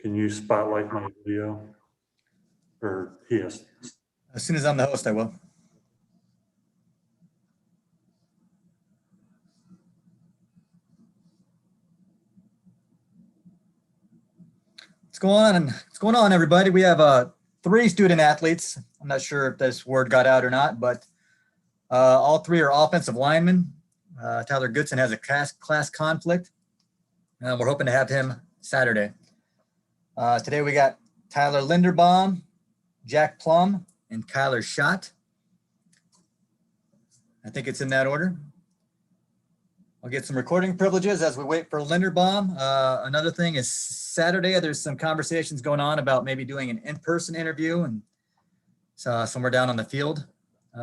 Can you spotlight my video? Or yes. As soon as I'm the host, I will. What's going on, everybody? We have 3 student athletes. I'm not sure if this word got out or not, but all 3 are offensive linemen. Tyler Goodson has a class conflict. We're hoping to have him Saturday. Today we got Tyler Linderbaum, Jack Plum, and Kyler Schott. I think it's in that order. I'll get some recording privileges as we wait for Linderbaum. Another thing is Saturday, there's some conversations going on about maybe doing an in-person interview and somewhere down on the field.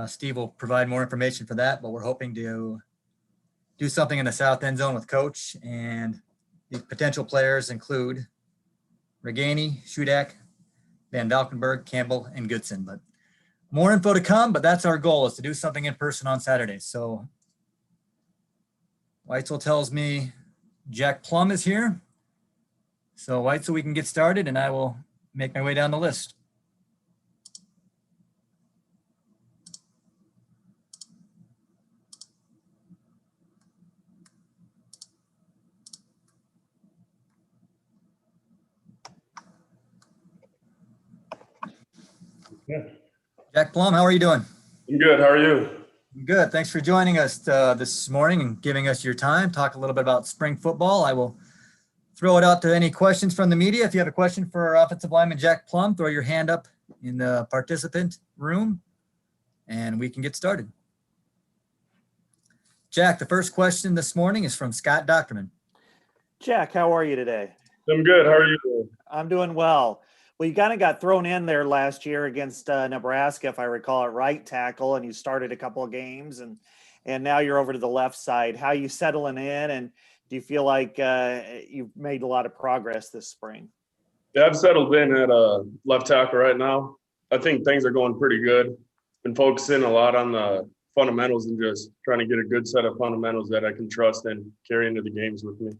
Steve will provide more information for that, but we're hoping to do something in the south end zone with Coach, and the potential players include Reganey, Shudak, Van Valkenburg, Campbell, and Goodson. But more info to come, but that's our goal, is to do something in person on Saturday. So Weitzel tells me Jack Plum is here. So Weitzel, we can get started, and I will make my way down the list. Yeah. Jack Plum, how are you doing? I'm good. How are you? Good. Thanks for joining us this morning and giving us your time. Talk a little bit about spring football. I will throw it out to any questions from the media. If you have a question for our offensive lineman, Jack Plum, throw your hand up in the participant room and we can get started. Jack, the first question this morning is from Scott Docterman. Jack, how are you today? I'm good. How are you doing? I'm doing well. Well, you kind of got thrown in there last year against Nebraska, if I recall, at right tackle, and you started a couple of games, and now you're over to the left side. How are you settling in, and do you feel like you've made a lot of progress this spring? Yeah, I've settled in at left tackle right now. I think things are going pretty good. Been focusing a lot on the fundamentals and just trying to get a good set of fundamentals that I can trust and carry into the games with me.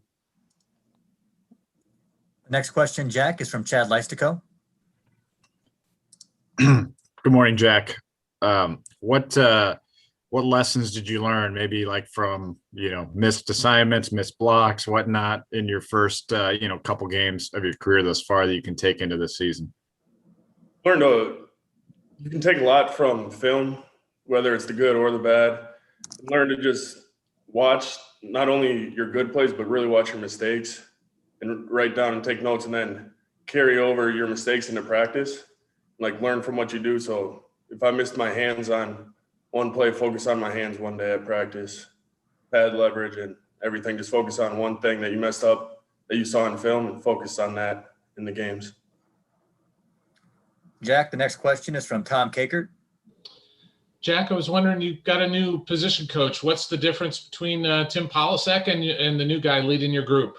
The next question, Jack, is from Chad Leistico. Good morning, Jack. What lessons did you learn, maybe like from, missed assignments, missed blocks, whatnot, in your first, couple games of your career thus far that you can take into this season? You can take a lot from film, whether it's the good or the bad. Learn to just watch not only your good plays, but really watch your mistakes and write down and take notes, and then carry over your mistakes into practice. Like, learn from what you do. So if I missed my hands on one play, focus on my hands one day at practice, pad leverage and everything. Just focus on one thing that you messed up that you saw in film and focus on that in the games. Jack, the next question is from Tom Kakert. Jack, I was wondering, you've got a new position coach. What's the difference between Tim Polasek and the new guy leading your group?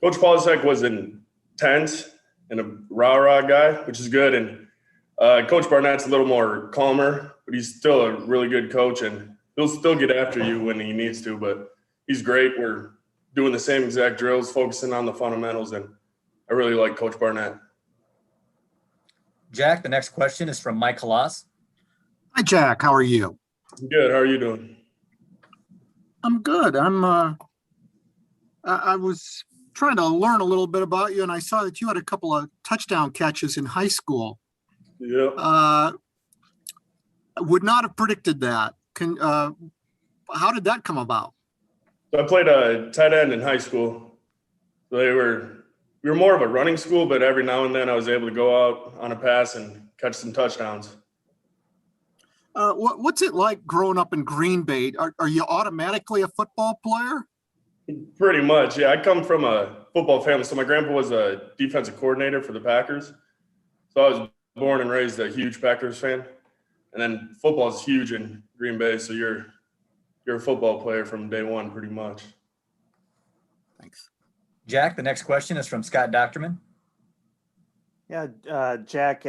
Coach Polasek was intense and a rah-rah guy, which is good. And Coach Barnett's a little more calmer, but he's still a really good coach, and he'll still get after you when he needs to. But he's great. We're doing the same exact drills, focusing on the fundamentals, and I really like Coach Barnett. Jack, the next question is from Mike Halas. Hi, Jack. How are you? I'm good. How are you doing? I'm good. I was trying to learn a little bit about you, and I saw that you had a couple of touchdown catches in high school. Yeah. Would not have predicted that. How did that come about? So I played a tight end in high school. So we were more of a running school, but every now and then I was able to go out on a pass and catch some touchdowns. What's it like growing up in Green Bay? Are you automatically a football player? Pretty much, yeah. I come from a football family. So my grandpa was a defensive coordinator for the Packers. So I was born and raised a huge Packers fan. And then football is huge in Green Bay, so you're a football player from day one, pretty much. Thanks. Jack, the next question is from Scott Docterman. Yeah, Jack,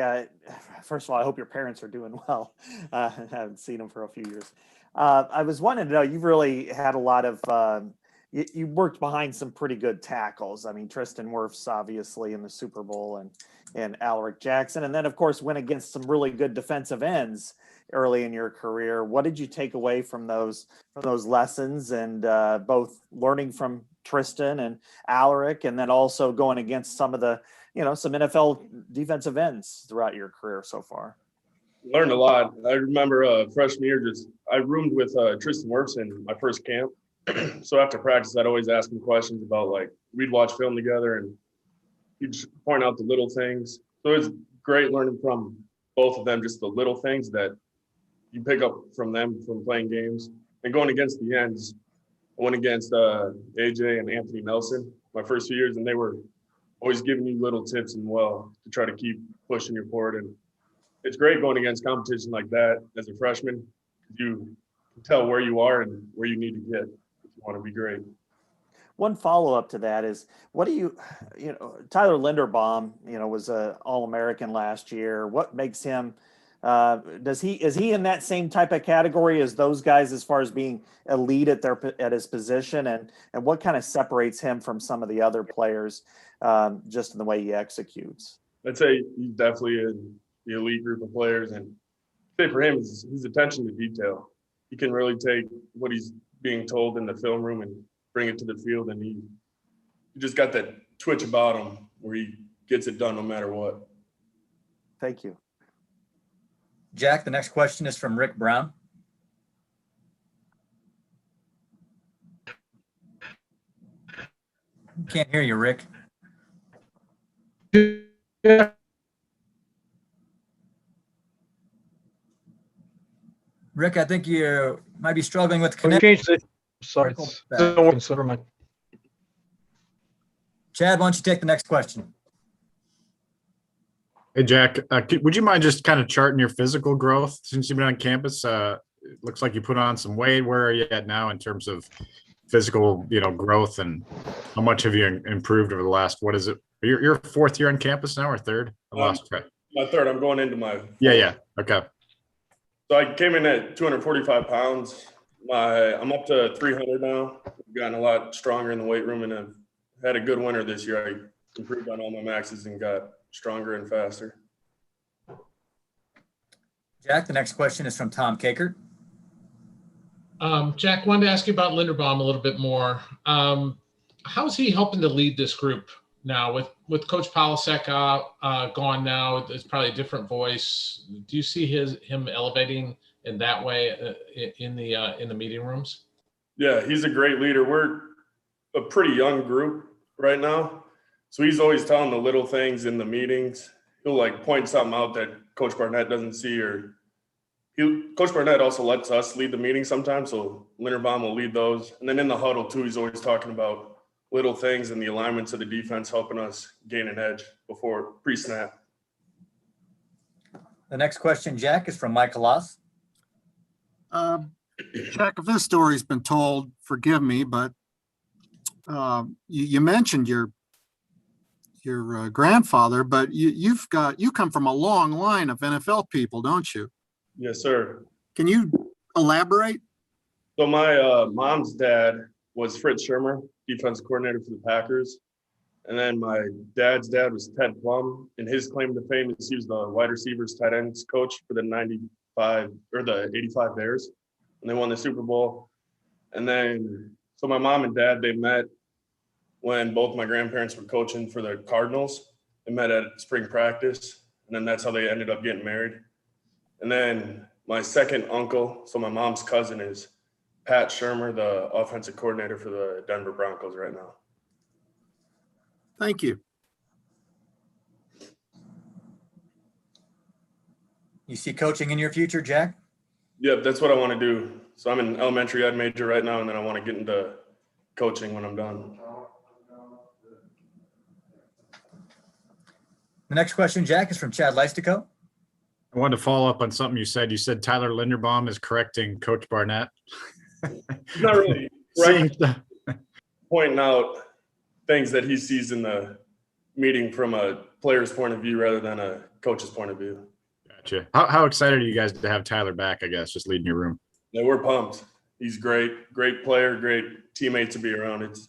first of all, I hope your parents are doing well. I haven't seen them for a few years. I was wanting to know, you've really had a lot of you worked behind some pretty good tackles. I mean, Tristan Wirfs obviously in the Super Bowl, and Alaric Jackson, and then of course went against some really good defensive ends early in your career. What did you take away from those lessons, and both learning from Tristan and Alaric, and then also going against some of the some NFL defensive ends throughout your career so far? Learned a lot. I remember freshman year, I roomed with Tristan Wirfs in my first camp. So after practice, I'd always ask him questions about, like, we'd watch film together and he'd just point out the little things. So it's great learning from both of them, just the little things that you pick up from them from playing games. And going against the ends, I went against AJ and Anthony Nelson my first few years, and they were always giving you little tips and to try to keep pushing you forward. And it's great going against competition like that as a freshman. You can tell where you are and where you need to get if you want to be great. One follow-up to that is, what do Tyler Linderbaum, was a All-American last year. What makes him, is he in that same type of category as those guys as far as being elite at his position? And what kind of separates him from some of the other players just in the way he executes? I'd say he's definitely in the elite group of players. And I'd say for him, his attention to detail. He can really take what he's being told in the film room and bring it to the field, and he just got that twitch about him where he gets it done no matter what. Thank you. Jack, the next question is from Rick Brown. Can't hear you, Rick. Rick, I think you might be struggling with connection. Sorry, never mind. Chad, why don't you take the next question? Hey, Jack, would you mind just kind of charting your physical growth since you've been on campus? It looks like you put on some weight. Where are you at now in terms of physical, growth, and how much have you improved over the last, what is it? You're fourth year on campus now, or third? I lost track. My third. I'm going into my. Yeah. Okay. So I came in at 245 pounds. I'm up to 300 now. I've gotten a lot stronger in the weight room, and I've had a good winter this year. I improved on all my maxes and got stronger and faster. Jack, the next question is from Tom Kakert. Jack, wanted to ask you about Linderbaum a little bit more. How is he helping to lead this group now with Coach Polasek gone now? It's probably a different voice. Do you see him elevating in that way in the meeting rooms? Yeah, he's a great leader. We're a pretty young group right now, so he's always telling the little things in the meetings. He'll point something out that Coach Barnett doesn't see, or Coach Barnett also lets us lead the meeting sometimes, so Linderbaum will lead those. And then in the huddle too, he's always talking about little things and the alignments of the defense helping us gain an edge before pre-snap. The next question, Jack, is from Michael Loss. Jack, if this story's been told, forgive me, but you mentioned your grandfather, but you come from a long line of NFL people, don't you? Yes, sir. Can you elaborate? So my mom's dad was Fritz Shermer, defensive coordinator for the Packers. And then my dad's dad was Ted Plum, and his claim to fame is he was the wide receivers, tight ends coach for the 85 Bears, and they won the Super Bowl. And then, so my mom and dad, they met when both my grandparents were coaching for the Cardinals. They met at spring practice, and then that's how they ended up getting married. And then my second uncle, so my mom's cousin, is Pat Shermer, the offensive coordinator for the Denver Broncos right now. Thank you. You see coaching in your future, Jack? Yep, that's what I want to do. So I'm an elementary ed major right now, and then I want to get into coaching when I'm done. The next question, Jack, is from Chad Leistico. I wanted to follow up on something you said. You said Tyler Linderbaum is correcting Coach Barnett. Not really pointing out things that he sees in the meeting from a player's point of view rather than a coach's point of view. Gotcha. How excited are you guys to have Tyler back, I guess, just leading your room? Yeah, we're pumped. he's great player, great teammate to be around. It's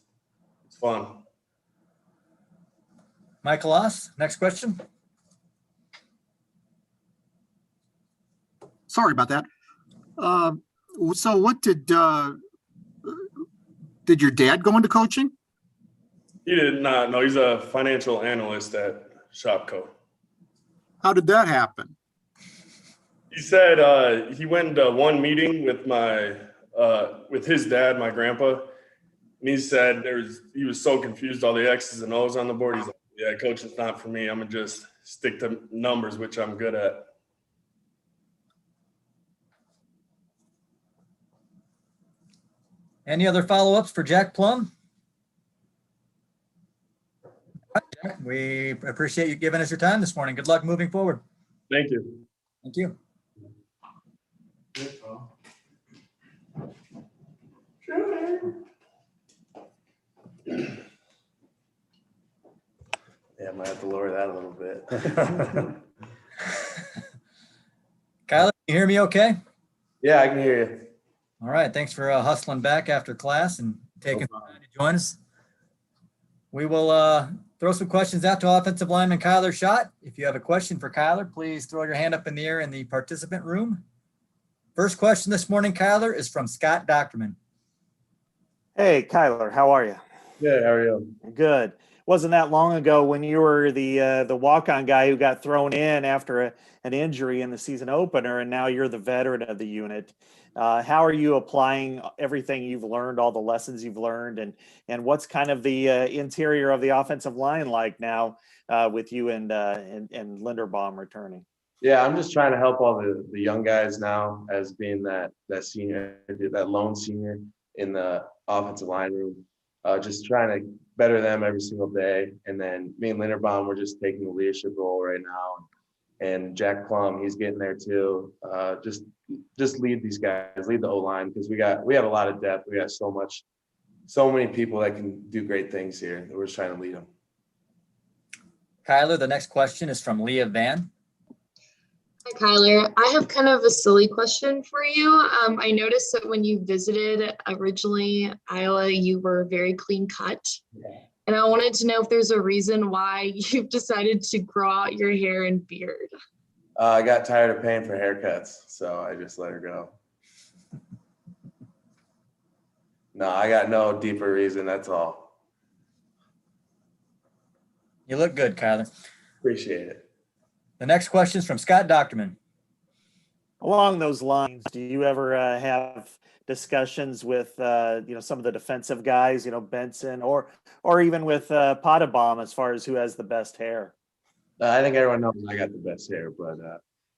fun. Michael Oss, next question. Sorry about that. So what did your dad go into coaching? He did not. No, he's a financial analyst at Shopco. How did that happen? He said he went to one meeting with with his dad, my grandpa, and he said he was so confused, all the X's and O's on the board. He's like, "Yeah, coach, it's not for me. I'm gonna just stick to numbers, which I'm good at." Any other follow-ups for Jack Plum? All right, Jack, we appreciate you giving us your time this morning. Good luck moving forward. Thank you. Thank you. Yeah, I might have to lower that a little bit. Kyler, can you hear me okay? Yeah, I can hear you. All right, thanks for hustling back after class and taking some time to join us. We will throw some questions out to offensive lineman Kyler Schott. If you have a question for Kyler, please throw your hand up in the air in the participant room. First question this morning, Kyler, is from Scott Docterman. Hey, Kyler, how are you? Good. How are you? Good. Wasn't that long ago when you were the walk-on guy who got thrown in after an injury in the season opener, and now you're the veteran of the unit. How are you applying everything you've learned, all the lessons you've learned, and what's kind of the interior of the offensive line like now with you and Linderbaum returning? Yeah, I'm just trying to help all the young guys now as being that senior, that lone senior in the offensive line room. Just trying to better them every single day. And then me and Linderbaum, we're just taking the leadership role right now. And Jack Plum, he's getting there too. Just lead these guys, lead the O-line, because we have a lot of depth. We got so many people that can do great things here. We're just trying to lead them. Kyler, the next question is from Leah Van. Hi, Kyler. I have kind of a silly question for you. I noticed that when you visited originally Iowa, you were very clean cut. Yeah. And I wanted to know if there's a reason why you've decided to grow out your hair and beard. I got tired of paying for haircuts, so I just let her go. No, I got no deeper reason. That's all. You look good, Kyler. Appreciate it. The next question is from Scott Docterman. Along those lines, do you ever have discussions with some of the defensive guys, Benson or even with Potabom as far as who has the best hair? I think everyone knows I got the best hair, but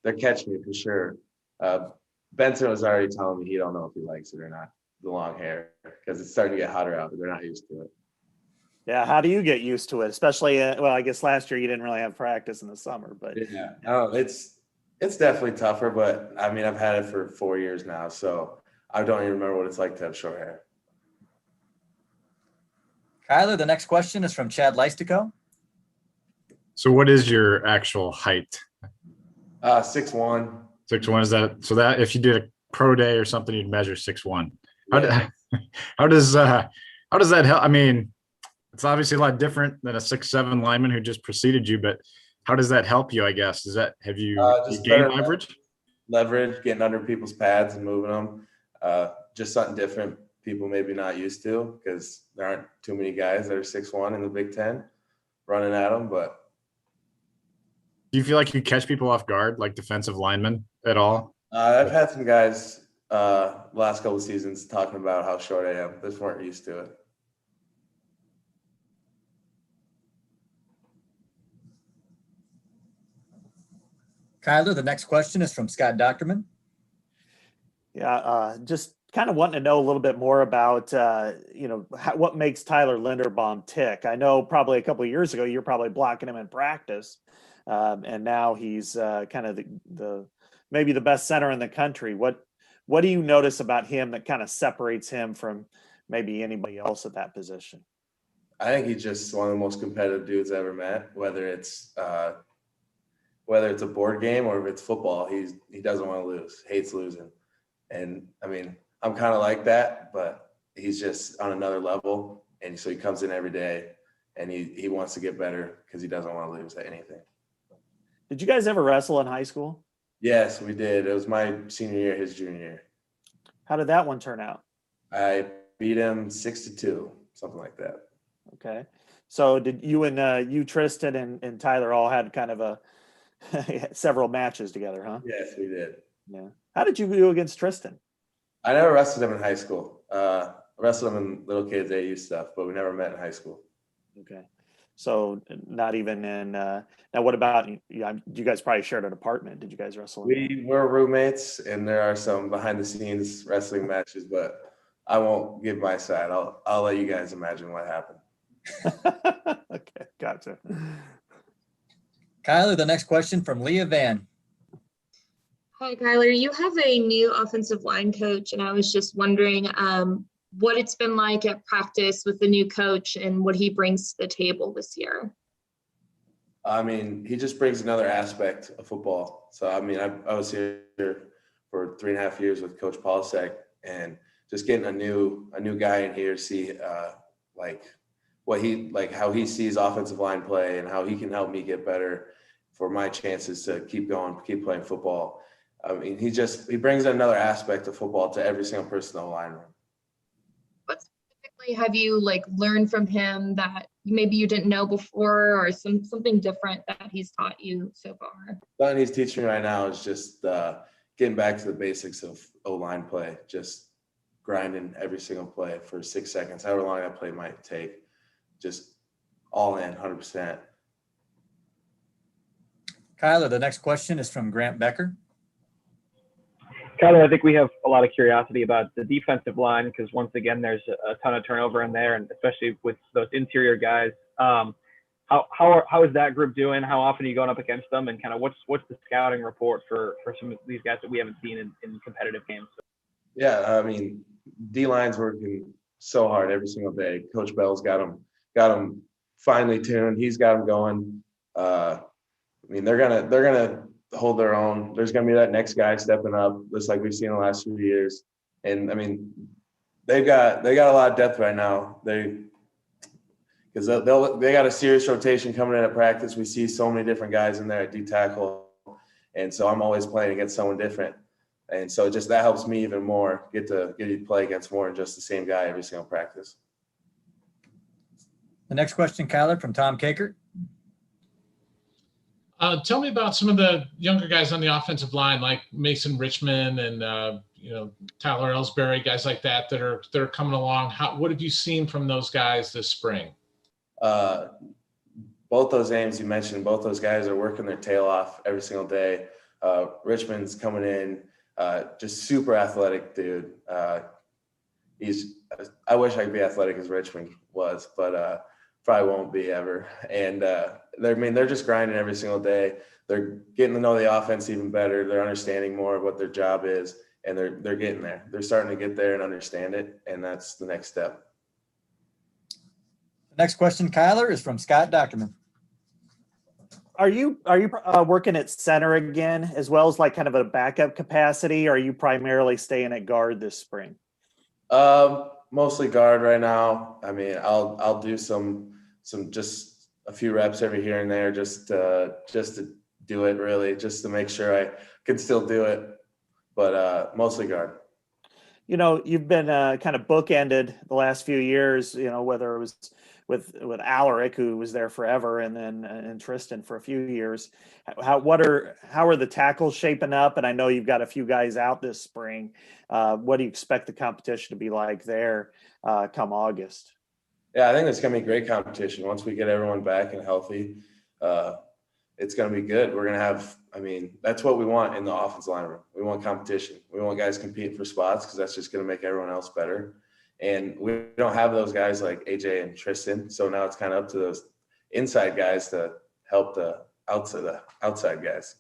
they're catching me for sure. Benson was already telling me he don't know if he likes it or not, the long hair, because it's starting to get hotter out, but they're not used to it. Yeah, how do you get used to it? Especially, I guess last year you didn't really have practice in the summer, but yeah, it's definitely tougher. But I mean, I've had it for 4 years now, so I don't even remember what it's like to have short hair. Kyler, the next question is from Chad Leistico. So what is your actual height? 6'1". 6'1" is that? So that if you did a pro day or something, you'd measure 6'1". Yeah. How does that help? I mean, it's obviously a lot different than a 6'7" lineman who just preceded you, but how does that help you? I guess have you just gained better leverage? Leverage, getting under people's pads and moving them. Just something different people maybe not used to, because there aren't too many guys that are 6'1" in the Big Ten running at them. But Do you feel like you catch people off guard, like defensive linemen at all? I've had some guys last couple of seasons talking about how short I am. They just weren't used to it. Kyler, the next question is from Scott Docterman. yeah, just kind of wanting to know a little bit more about what makes Tyler Linderbaum tick. I know probably a couple of years ago you're probably blocking him in practice, and now he's kind of the maybe the best center in the country. What do you notice about him that kind of separates him from maybe anybody else at that position? I think he's just one of the most competitive dudes I ever met. Whether it's a board game or if it's football, he doesn't want to lose, hates losing. And I mean, I'm kind of like that, but he's just on another level. And so he comes in every day and he wants to get better because he doesn't want to lose at anything. Did you guys ever wrestle in high school? Yes, we did. It was my senior year, his junior year. How did that one turn out? I beat him 6-2, something like that. Okay. So did you and you, Tristan and Tyler all had kind of a several matches together, huh? Yes, we did. Yeah. How did you do against Tristan? I never wrestled him in high school. Wrestled him in little kids AU stuff, but we never met in high school. Okay. So not even in now what about you guys probably shared an apartment. Did you guys wrestle? We were roommates and there are some behind the scenes wrestling matches, but I won't give my side. I'll let you guys imagine what happened. Okay, gotcha. Kyler, the next question from Leah Van. Hi, Kyler. You have a new offensive line coach, and I was just wondering what it's been like at practice with the new coach and what he brings to the table this year. I mean, he just brings another aspect of football. So, I mean, I was here for 3.5 years with Coach Paulsek, and just getting a new guy in here to see how he sees offensive line play and how he can help me get better for my chances to keep playing football. I mean, he brings another aspect of football to every single person in the line room. What specifically have you learned from him that maybe you didn't know before, or something different that he's taught you so far? Something he's teaching me right now is just getting back to the basics of O-line play, just grinding every single play for 6 seconds, however long that play might take, just all in 100%. Kyler, the next question is from Grant Becker. Kyler, I think we have a lot of curiosity about the defensive line because once again, there's a ton of turnover in there, and especially with those interior guys. How is that group doing? How often are you going up against them? And kind of what's the scouting report for some of these guys that we haven't seen in competitive games? Yeah, I mean, D-line's working so hard every single day. Coach Bell's got them finely tuned. He's got them going. I mean, they're gonna hold their own. There's gonna be that next guy stepping up, just like we've seen in the last few years. And I mean, they got a lot of depth right now. Because they got a serious rotation coming in at practice. We see so many different guys in there at D tackle, and so I'm always playing against someone different. And so just that helps me even more get to play against more than just the same guy every single practice. The next question, Kyler, from Tom Kakert. Tell me about some of the younger guys on the offensive line, like Mason Richmond and Tyler Ellsbury, guys like that are coming along. What have you seen from those guys this spring? Both those names you mentioned, both those guys are working their tail off every single day. Richmond's coming in, just super athletic dude. I wish I could be athletic as Richmond was, but probably won't be ever. And they're just grinding every single day. They're getting to know the offense even better. They're understanding more of what their job is, and they're getting there. They're starting to get there and understand it, and that's the next step. The next question, Kyler, is from Scott Docterman. Are you working at center again, as well as kind of a backup capacity? Or are you primarily staying at guard this spring? Mostly guard right now. I mean, I'll do some just a few reps every here and there, just to do it, really, just to make sure I can still do it. But mostly guard. You've been kind of bookended the last few years. Whether it was with Alaric, who was there forever, and then and Tristan for a few years. How are the tackles shaping up? And I know you've got a few guys out this spring. What do you expect the competition to be like there come August? Yeah, I think it's going to be great competition once we get everyone back and healthy. It's going to be good. We're going to have, that's what we want in the offensive line room. We want competition. We want guys competing for spots because that's just going to make everyone else better. And we don't have those guys like AJ and Tristan. So now it's kind of up to those inside guys to help the outside guys.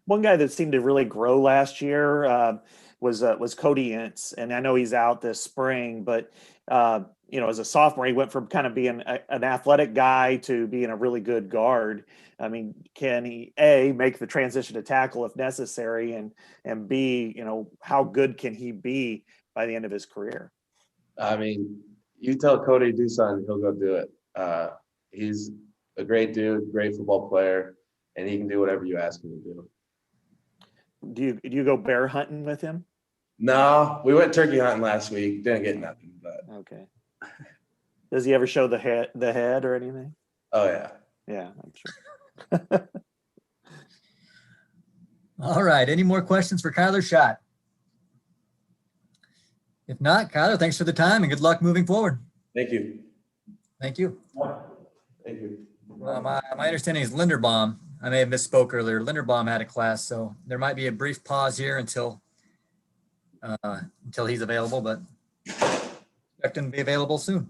One guy that seemed to really grow last year was Cody Ince. And I know he's out this spring, but as a sophomore, he went from kind of being an athletic guy to being a really good guard. Can he make the transition to tackle if necessary, and B, how good can he be by the end of his career. I mean, you tell Cody to do something, he'll go do it. He's a great dude, great football player, and he can do whatever you ask him to do. Do you go bear hunting with him? No, we went turkey hunting last week. Didn't get nothing, but Okay. Does he ever show the head or anything? oh yeah. Yeah, I'm sure. All right. Any more questions for Kyler Schott? If not, Kyler, thanks for the time and good luck moving forward. Thank you. Thank you. Thank you. My understanding is Linderbaum. I may have misspoke earlier. Linderbaum had a class, so there might be a brief pause here until he's available, but expect him to be available soon.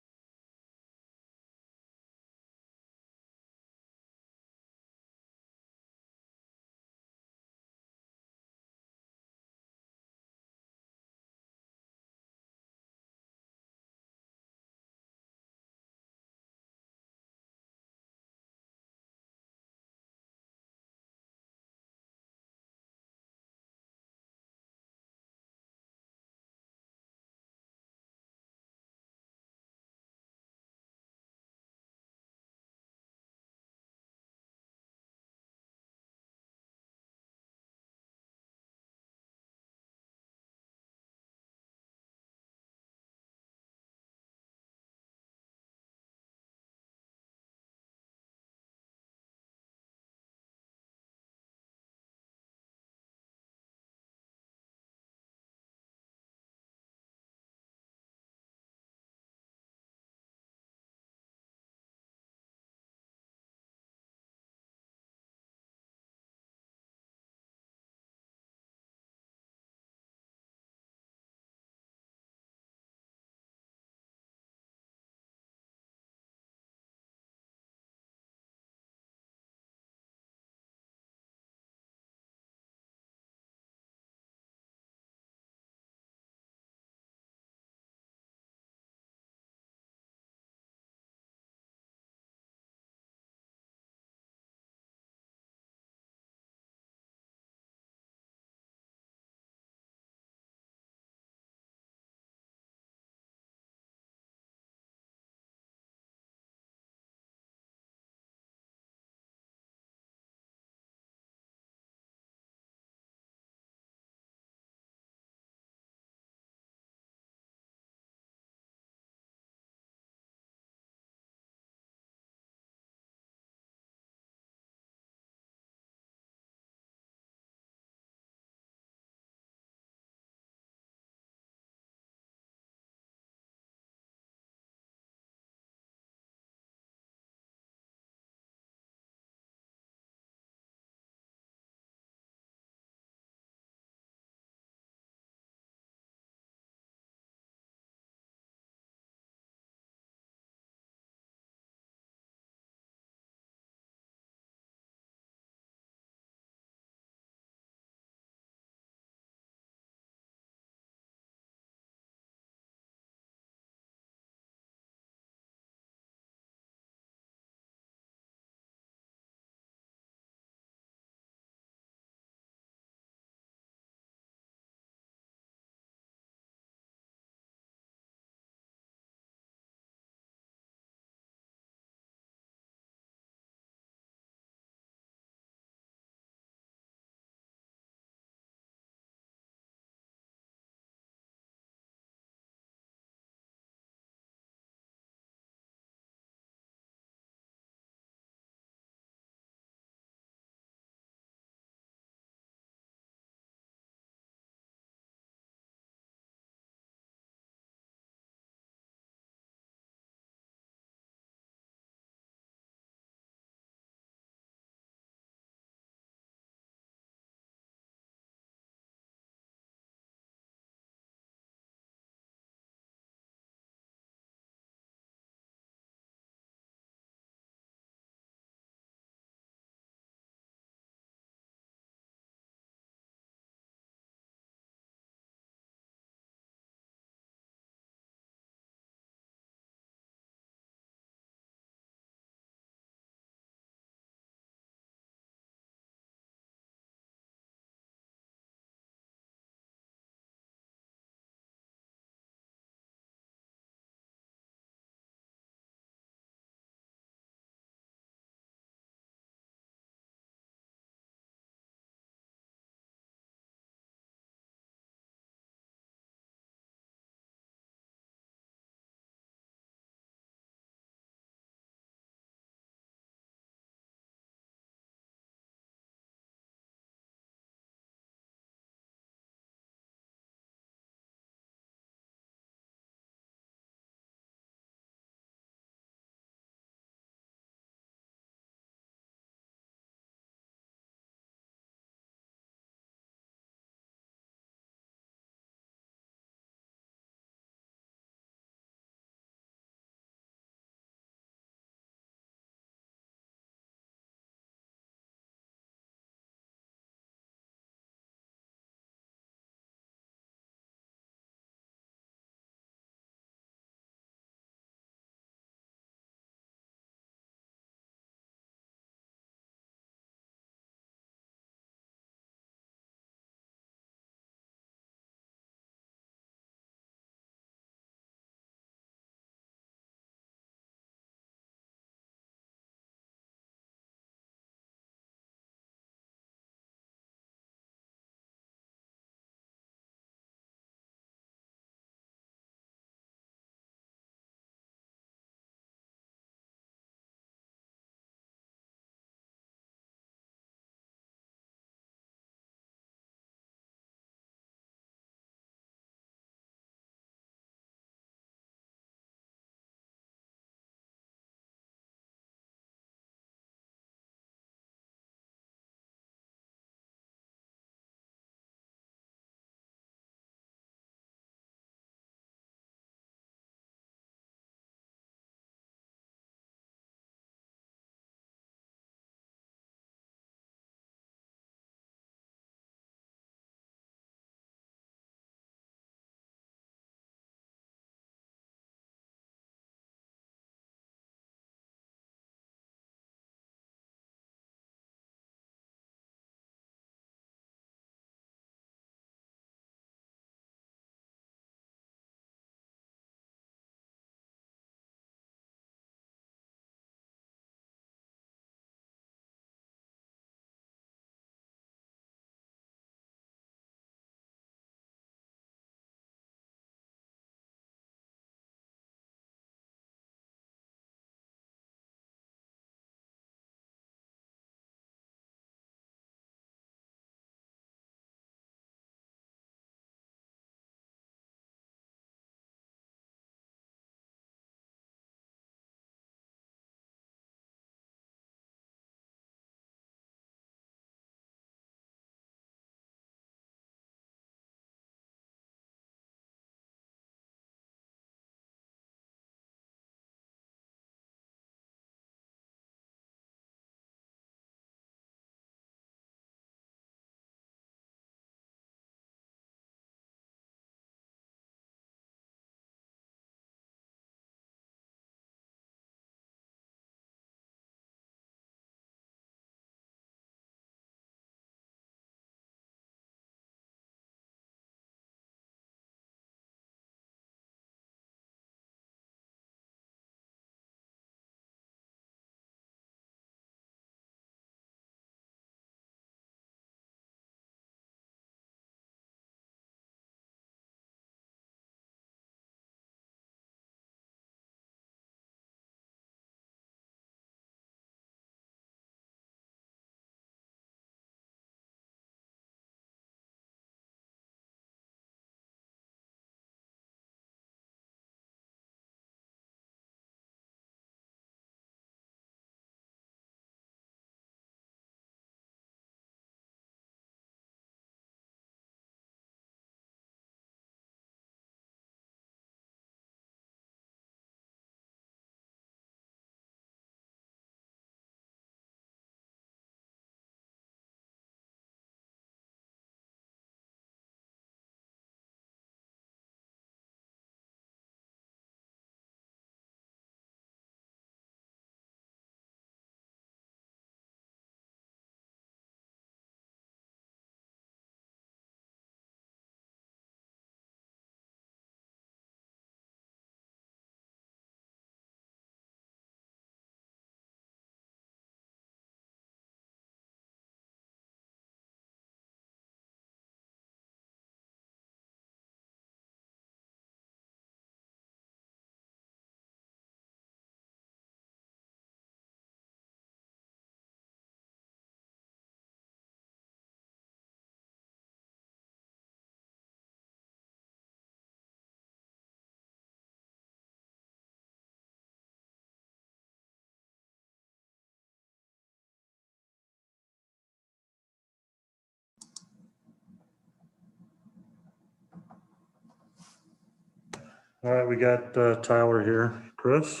All right, we got Tyler here. Chris?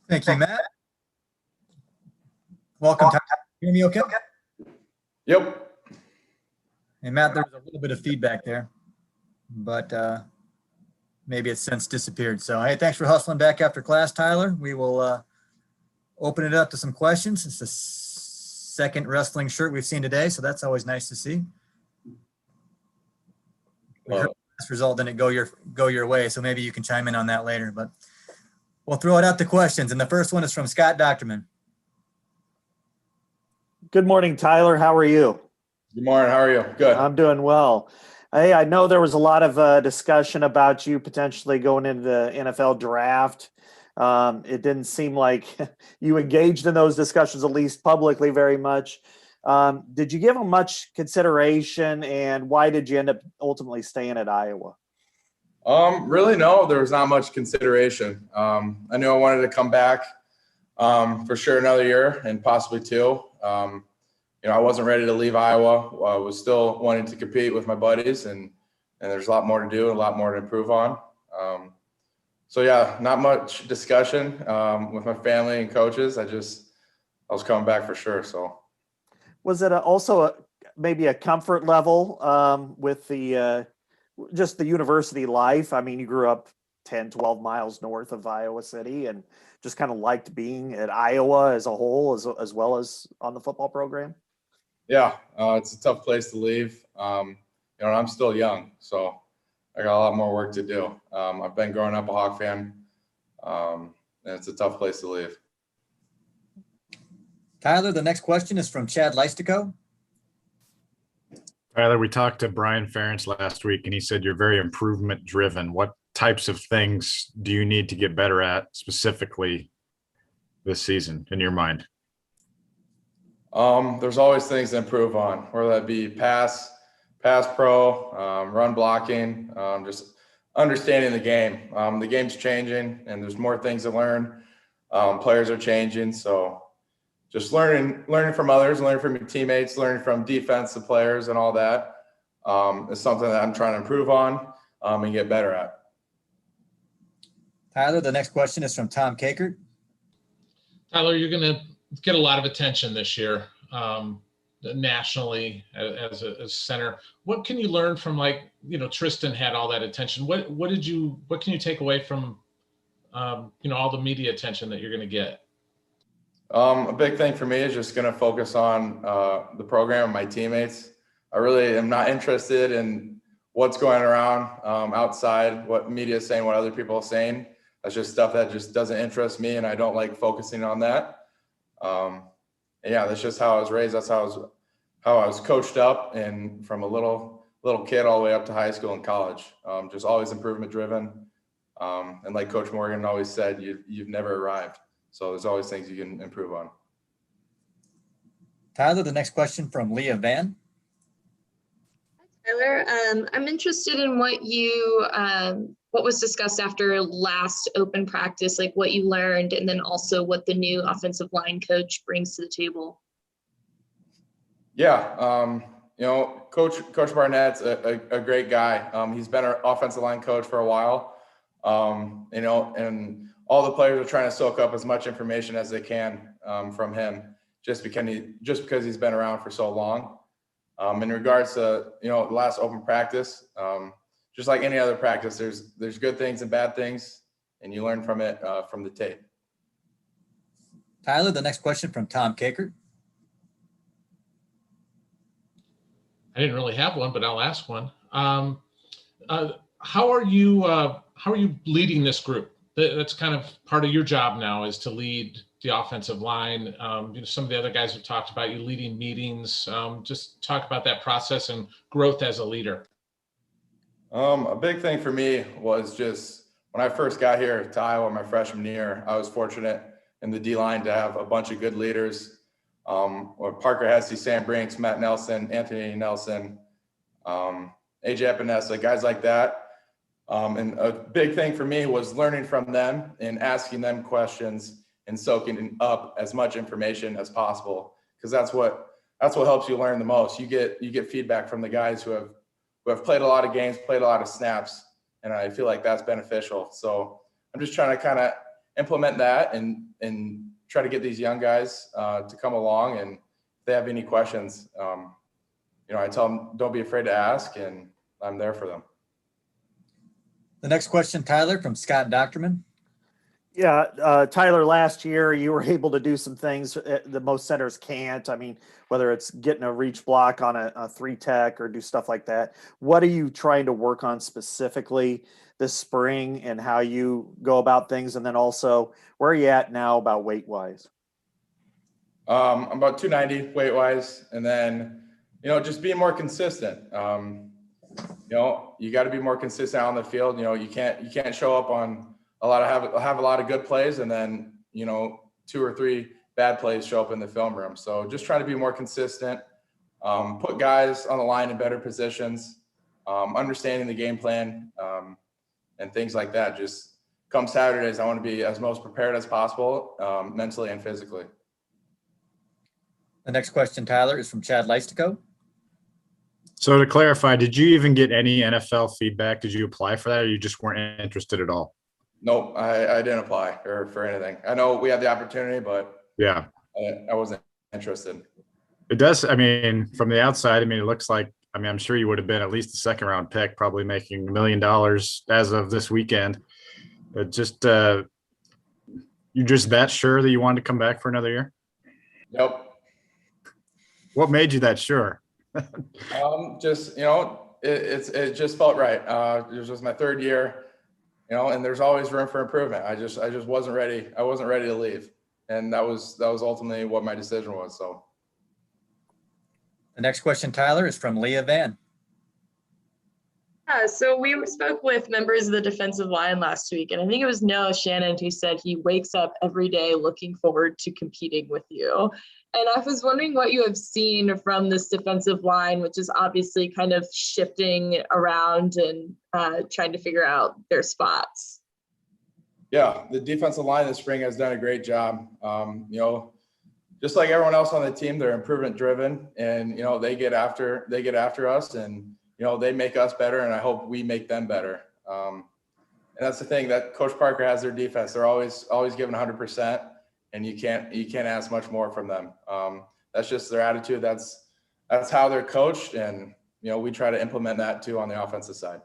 Thank you, Matt. Welcome, Tyler. Hear me okay? Yep. Hey, Matt, there was a little bit of feedback there, but maybe it's since disappeared. So, hey, thanks for hustling back after class, Tyler. We will open it up to some questions. It's the second wrestling shirt we've seen today, so that's always nice to see. We heard the last result didn't go your way, so maybe you can chime in on that later. But we'll throw it out to questions, and the first one is from Scott Docterman. Good morning, Tyler. How are you? Good morning. How are you? Good. I'm doing well. Hey, I know there was a lot of discussion about you potentially going into the NFL draft. It didn't seem like you engaged in those discussions, at least publicly, very much. Did you give them much consideration, and why did you end up ultimately staying at Iowa? Really, no, there was not much consideration. I knew I wanted to come back for sure another year and possibly two. I wasn't ready to leave Iowa. I was still wanting to compete with my buddies, and there's a lot more to do and a lot more to improve on. So yeah, not much discussion with my family and coaches. I was coming back for sure. So was it maybe a comfort level with the just the university life? I mean, you grew up 10, 12 miles north of Iowa City and just kind of liked being at Iowa as a whole, as well as on the football program. Yeah, it's a tough place to leave. And I'm still young, so I got a lot more work to do. I've been growing up a Hawk fan, and it's a tough place to leave. Tyler, the next question is from Chad Leistico. Tyler, we talked to Brian Ferentz last week, and he said you're very improvement driven. What types of things do you need to get better at specifically this season in your mind? There's always things to improve on, whether that be pass pro, run blocking, just understanding the game. The game's changing and there's more things to learn. Players are changing. So just learning from others, learning from your teammates, learning from defensive players and all that is something that I'm trying to improve on and get better at. Tyler, the next question is from Tom Kakert. Tyler, you're going to get a lot of attention this year nationally as a center. What can you learn from, Tristan had all that attention? What can you take away from all the media attention that you're going to get? A big thing for me is just going to focus on the program and my teammates. I really am not interested in what's going around outside, what media is saying, what other people are saying. That's just stuff that just doesn't interest me, and I don't like focusing on that. Yeah, that's just how I was raised. That's how I was coached up, and from a little kid all the way up to high school and college. Just always improvement driven. And like Coach Morgan always said, you've never arrived. So there's always things you can improve on. Tyler, the next question from Leah Van. Tyler, I'm interested in what was discussed after last open practice, like what you learned, and then also what the new offensive line coach brings to the table. Yeah, Coach Barnett's a great guy. He's been our offensive line coach for a while, and all the players are trying to soak up as much information as they can from him, just because he's been around for so long. In regards to the last open practice, just like any other practice, there's good things and bad things, and you learn from it from the tape. Tyler, the next question from Tom Kakert. I didn't really have one, but I'll ask one. How are you leading this group? That's kind of part of your job now, is to lead the offensive line. Some of the other guys have talked about you leading meetings. Just talk about that process and growth as a leader. A big thing for me was just when I first got here to Iowa my freshman year, I was fortunate in the D-line to have a bunch of good leaders. Parker Hesse, Sam Brinks, Matt Nelson, Anthony Nelson, AJ Epinesa, guys like that. And a big thing for me was learning from them and asking them questions and soaking up as much information as possible, because that's what helps you learn the most. You get feedback from the guys who have played a lot of games, played a lot of snaps, and I feel like that's beneficial. So I'm just trying to kind of implement that and try to get these young guys to come along. And if they have any questions, I tell them, don't be afraid to ask, and I'm there for them. The next question, Tyler, from Scott Docterman. Yeah, Tyler, last year you were able to do some things that most centers can't. I mean, whether it's getting a reach block on a 3-tech or do stuff like that. What are you trying to work on specifically this spring, and how you go about things? And then also, where are you at now about weight-wise? I'm about 290 weight-wise, and then, just being more consistent. You got to be more consistent on the field. You can't show up on have a lot of good plays, and then 2 or 3 bad plays show up in the film room. So just trying to be more consistent, put guys on the line in better positions, understanding the game plan, and things like that. Just come Saturdays, I want to be as most prepared as possible, mentally and physically. The next question, Tyler, is from Chad Leistico. So to clarify, did you even get any NFL feedback? Did you apply for that, or you just weren't interested at all? Nope, I didn't apply for anything. I know we had the opportunity, but yeah, I wasn't interested. It does. I mean, from the outside, it looks like, I'm sure you would have been at least a 2nd round pick, probably making $1 million as of this weekend. But you're just that sure that you wanted to come back for another year? Yep. What made you that sure? It just felt right. This was my 3rd year, and there's always room for improvement. I just wasn't ready. I wasn't ready to leave. And that was ultimately what my decision was. So the next question, Tyler, is from Leah Van. Yeah, so we spoke with members of the defensive line last week, and I think it was Noah Shannon who said he wakes up every day looking forward to competing with you. And I was wondering what you have seen from this defensive line, which is obviously kind of shifting around and trying to figure out their spots. Yeah, the defensive line this spring has done a great job. Just like everyone else on the team, they're improvement driven, and they get after us, and they make us better, and I hope we make them better. And that's the thing, that Coach Parker has their defense. They're always giving 100%, and you can't ask much more from them. That's just their attitude. That's how they're coached, and we try to implement that too on the offensive side.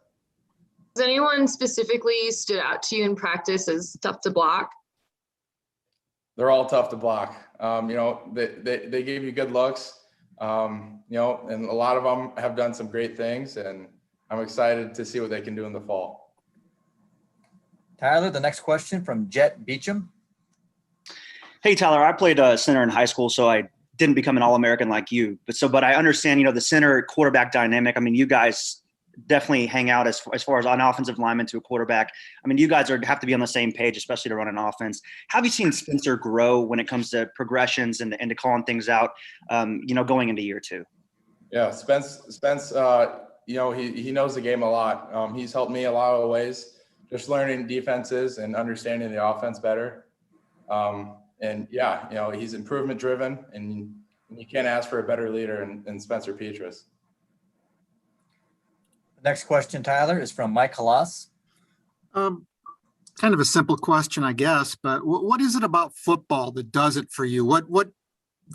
Has anyone specifically stood out to you in practice as tough to block? They're all tough to block. They give you good looks. And a lot of them have done some great things, and I'm excited to see what they can do in the fall. Tyler, the next question from Jet Beecham. Hey, Tyler, I played center in high school, so I didn't become an All-American like you. But I understand, the center quarterback dynamic. You guys definitely hang out as far as an offensive lineman to a quarterback. You guys have to be on the same page, especially to run an offense. How have you seen Spencer grow when it comes to progressions and to calling things out, going into year 2? Yeah, Spence, he knows the game a lot. He's helped me a lot of ways, just learning defenses and understanding the offense better. He's improvement driven, and you can't ask for a better leader in Spencer Petras. The next question, Tyler, is from Mike Halas. Kind of a simple question, I guess, but what is it about football that does it for you? What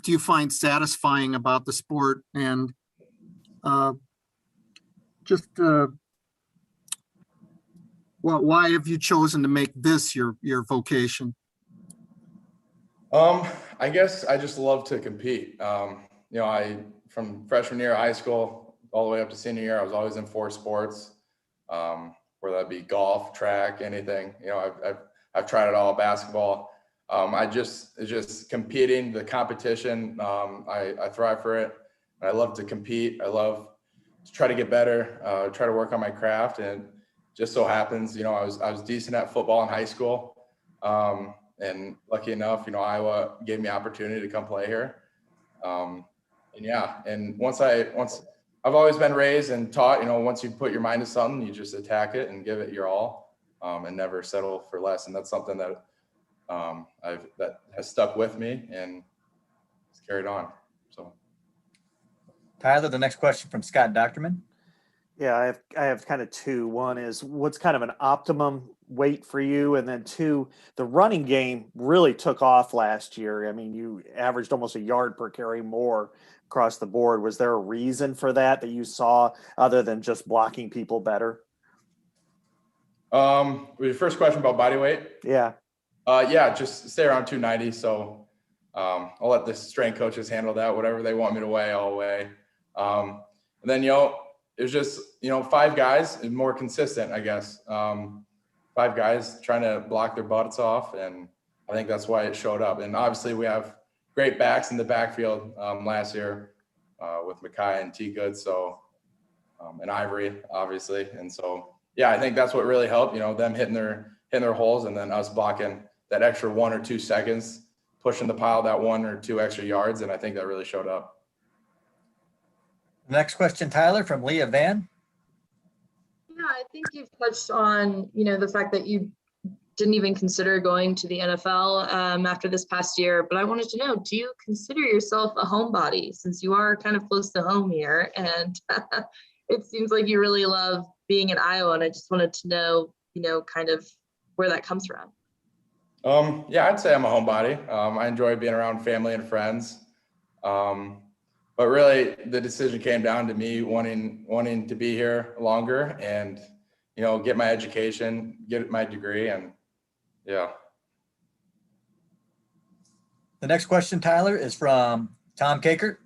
do you find satisfying about the sport? And why have you chosen to make this your vocation? I guess I just love to compete. From freshman year of high school all the way up to senior year, I was always in 4 sports, whether that be golf, track, anything. I've tried it all, basketball. It's just competing, the competition. I thrive for it. I love to compete. I love to try to get better, try to work on my craft. And just so happens, I was decent at football in high school. And lucky enough, Iowa gave me opportunity to come play here. And once I've always been raised and taught, once you put your mind to something, you just attack it and give it your all, and never settle for less. And that's something that that has stuck with me and it's carried on. So, Tyler, the next question from Scott Docterman. Yeah, I have kind of two. One is what's kind of an optimum weight for you, and then two, the running game really took off last year. I mean, you averaged almost a yard per carry more across the board. Was there a reason for that you saw other than just blocking people better? Your first question about body weight. Yeah. Yeah, just stay around 290. So I'll let the strength coaches handle that. Whatever they want me to weigh, I'll weigh. And then, it was just, 5 guys and more consistent, I guess. 5 guys trying to block their butts off. And I think that's why it showed up. And obviously we have great backs in the backfield last year with Makai and T Good. So, and Ivory, obviously. And so, yeah, I think that's what really helped, them hitting their holes and then us blocking that extra 1 or 2 seconds, pushing the pile that 1 or 2 extra yards. And I think that really showed up. Next question, Tyler, from Leah Van. Yeah, I think you've touched on, the fact that you didn't even consider going to the NFL after this past year. But I wanted to know, do you consider yourself a homebody since you are kind of close to home here? And it seems like you really love being in Iowa. And I just wanted to know, kind of where that comes from. Yeah, I'd say I'm a homebody. I enjoy being around family and friends. But really, the decision came down to me wanting to be here longer and, get my education, get my degree, and yeah. The next question, Tyler, is from Tom Kakert.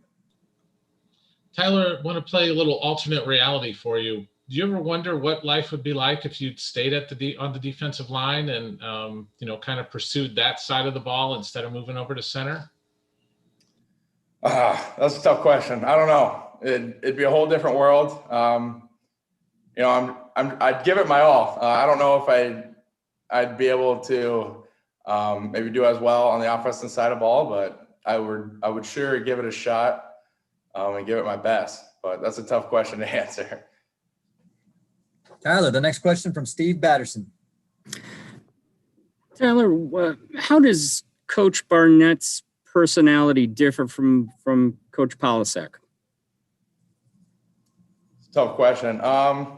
Tyler, I want to play a little alternate reality for you. Do you ever wonder what life would be like if you'd stayed on the defensive line and, kind of pursued that side of the ball instead of moving over to center? That's a tough question. I don't know. It'd be a whole different world. I'd give it my all. I don't know if I'd be able to maybe do as well on the offensive side of the ball, but I would sure give it a shot and give it my best. But that's a tough question to answer. Tyler, the next question from Steve Batterson. Tyler, how does Coach Barnett's personality differ from Coach Polasek? It's a tough question. I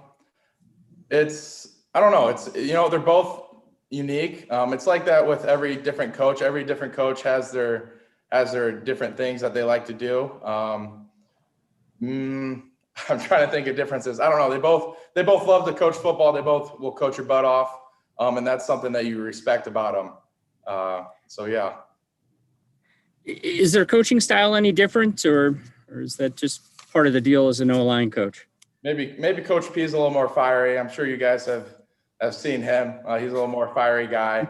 don't know. It's, they're both unique. It's like that with every different coach. Every different coach has their different things that they like to do. I'm trying to think of differences. I don't know. They both love to coach football. They both will coach your butt off. And that's something that you respect about them. So yeah. Is their coaching style any different, or is that just part of the deal as an O-line coach? Maybe Coach P is a little more fiery. I'm sure you guys have seen him. He's a little more fiery guy.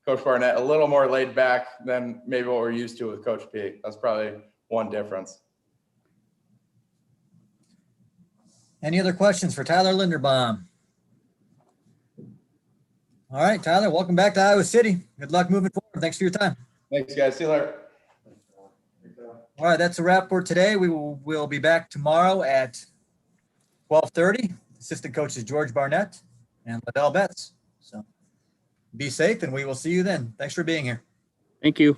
Coach Barnett, a little more laid back than maybe what we're used to with Coach P. That's probably one difference. Any other questions for Tyler Linderbaum? All right, Tyler, welcome back to Iowa City. Good luck moving forward. Thanks for your time. Thanks, guys. See you later. All right, that's a wrap for today. We'll be back tomorrow at 12:30. Assistant coaches George Barnett and Liddell Betts. So be safe, and we will see you then. Thanks for being here. Thank you.